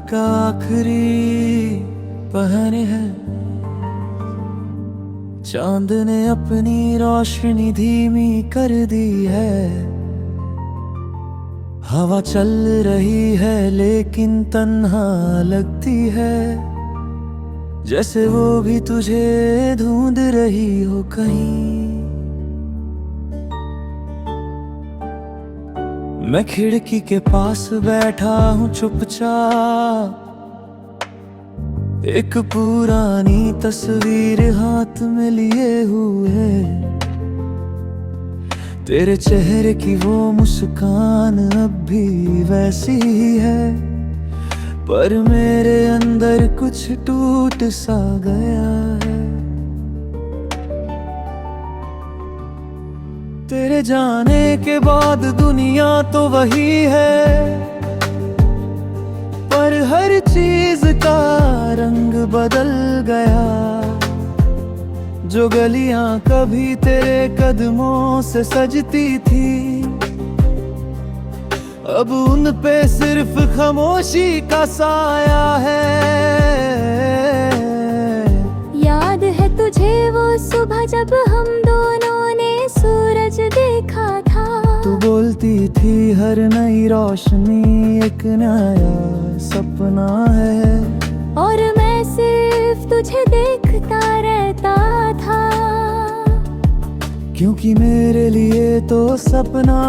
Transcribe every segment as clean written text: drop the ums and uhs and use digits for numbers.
का आखिरी पहर है। चांद ने अपनी रोशनी धीमी कर दी है। हवा चल रही है लेकिन तन्हा लगती है, जैसे वो भी तुझे ढूंढ रही हो कहीं। मैं खिड़की के पास बैठा हूँ चुपचाप, एक पुरानी तस्वीर हाथ में लिए हुए। तेरे चेहरे की वो मुस्कान अब भी वैसी ही है, पर मेरे अंदर कुछ टूट सा गया है। तेरे जाने के बाद दुनिया तो वही है, पर हर चीज का रंग बदल गया। जो गलियां कभी तेरे कदमों से सजती थी, अब उन पे सिर्फ खामोशी का साया है। याद है तुझे वो सुबह जब हम दोनों ने सूरज देखा था। तू बोलती थी हर नई रोशनी एक नया सपना है, और मैं सिर्फ तुझे देखता रहता था। क्योंकि मेरे लिए तो सपना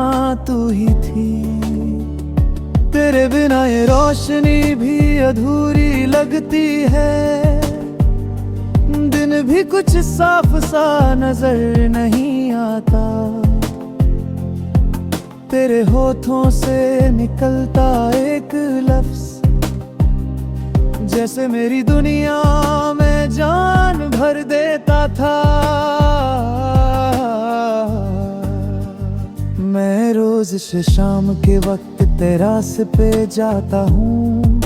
तू ही थी। तेरे बिना ये रोशनी भी अधूरी लगती है, दिन भी कुछ साफ सा नजर नहीं आता। तेरे होठों से निकलता एक लफ्ज, जैसे मेरी दुनिया में जान भर देता था। मैं रोज से शाम के वक्त तेरास पे जाता हूँ,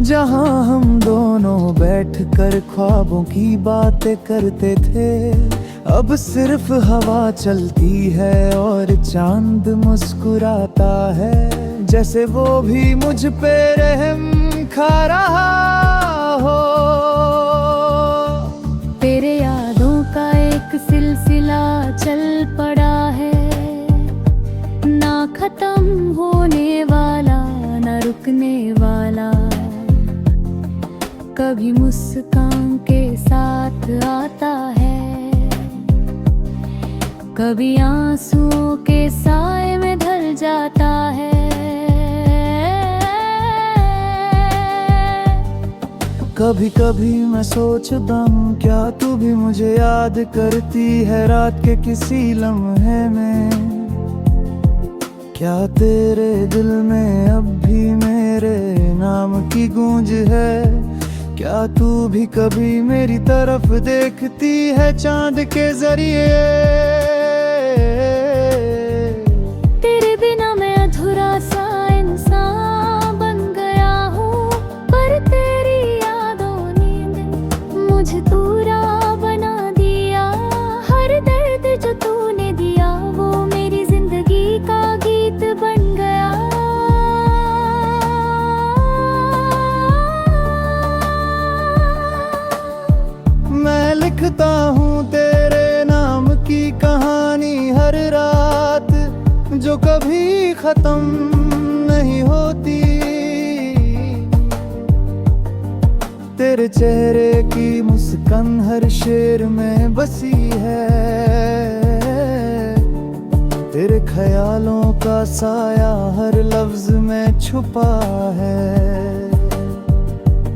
जहाँ हम दोनों बैठकर ख्वाबों की बातें करते थे। अब सिर्फ हवा चलती है और चांद मुस्कुराता है, जैसे वो भी मुझ पे रहम खा रहा हो। तेरे यादों का एक सिलसिला चल पड़ा है, ना खत्म होने वाला ना रुकने वाला। कभी मुस्कान के साथ आता है, कभी आंसुओं के साए में ढल जाता है। कभी कभी मैं सोचता हूँ, क्या तू भी मुझे याद करती है रात के किसी लम्हे में? क्या तेरे दिल में अब भी मेरे नाम की गूंज है? क्या तू भी कभी मेरी तरफ देखती है चांद के जरिए? तेरे बिना मैं अधूरा सा इंसान बन गया हूँ, पर तेरी यादों ने मुझे पूरा बना दिया। हर दर्द जो तूने दिया वो मेरी जिंदगी का गीत बन गया। मैं लिखता हूँ तेरे नाम की कहानी हर रात, जो कभी खत्म नहीं होती। तेरे चेहरे की मुस्कान हर शेर में बसी है, तेरे ख्यालों का साया हर लफ्ज में छुपा है।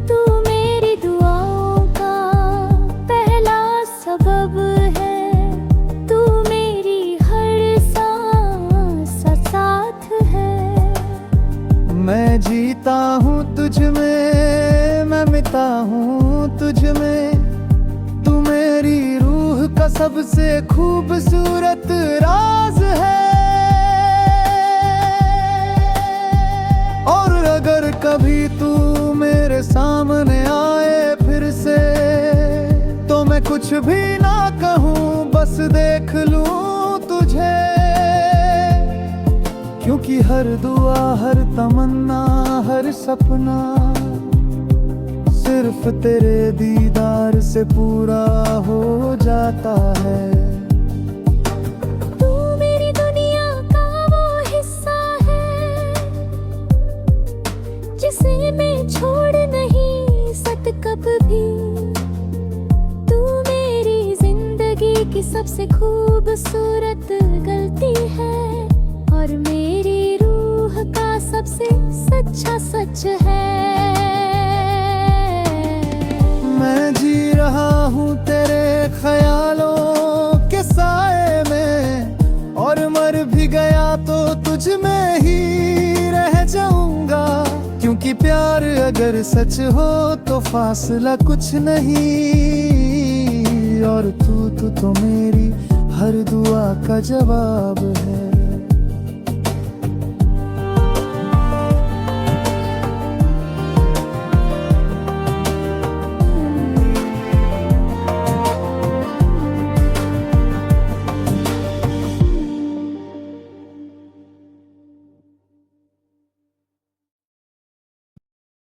तू मेरी दुआओं का पहला सबब है, तू मेरी हर सांस का साथ है। मैं जीता हूँ तुझ में, मैं मिटा हूँ तुझ में। तू मेरी रूह का सबसे खूबसूरत राज है। और अगर कभी तू मेरे सामने आए फिर से, तो मैं कुछ भी ना कहूँ, बस देख लूँ तुझे। क्योंकि हर दुआ, हर तमन्ना, हर सपना सिर्फ तेरे दीदार से पूरा हो जाता है। तू मेरी दुनिया का वो हिस्सा है जिसे मैं छोड़ नहीं सकता कभी। तू मेरी जिंदगी की सबसे खूबसूरत गलती है और मेरी रूह का सबसे सच्चा सच है। मैं जी रहा हूँ तेरे ख्यालों के साए में, और मर भी गया तो तुझ में ही रह जाऊंगा। क्योंकि प्यार अगर सच हो तो फासला कुछ नहीं, और तू तो मेरी हर दुआ का जवाब है।